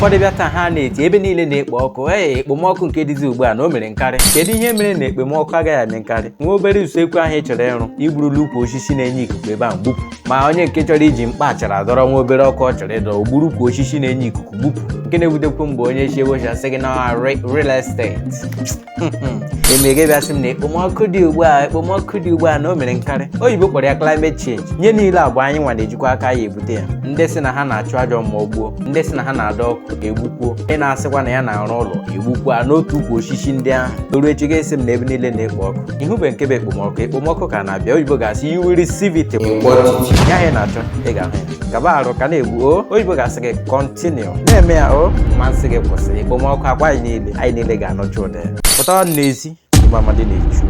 ụfọdụ bịa taa ha na-eti ebe niile na-ekpo ọkụ ekpomọkụ nke dịzi ugbu a na o mere nkarị. Kedu ihe mere na ekpomọkụ agaghị eme nkarị? Nwa obere usekwu ahụ ị chọrọ ịrụ igburulu ukwu osisi na-enye ikuku ebe ahụ gbupụ, ma onye nke chọrọ iji mkpa achara dọrọ nwa obere ọkụ ọ chọrọ ịdọrọ ogburu ukwu osisi na-enye ikuku gbupụ. Nke na-ewutekwu mgbe onye chi ewechasị gị na real estate emege bịasị m na ekpomọkụ dị ugbu a na o mere nkarị. Oyibo kpọrọ ya climate change. Nye niile abụọ anyị nwa na-ejikwa aka ya ebute ya. Ndị sị na ha na-achụ ajọ mmụọ gbuo, ndị sị na ha na-adọ ọkụ egbukwuo, ị na-asịkwa na ya na-arụ ụlọ egbukwa n'otu ukwu osisi ndị ahụ. Toru echi ga-esi m na ebe niile na-ekpo ọkụ. Ihube nke bụ ekpomọkụ ka na-abịa. Oyibo ga-asị you will receive it. Ya ihe na-achọ ị ga-ahụ ya. Gaba arụ ka na-egbu oyibo ga-asị gị continue na-eme ya masị gị kwụsị. Ekpomọkụ akwa anyị niile ga-anọchi ụda ya. Pụta n'ezi Igbo Amadi na-echu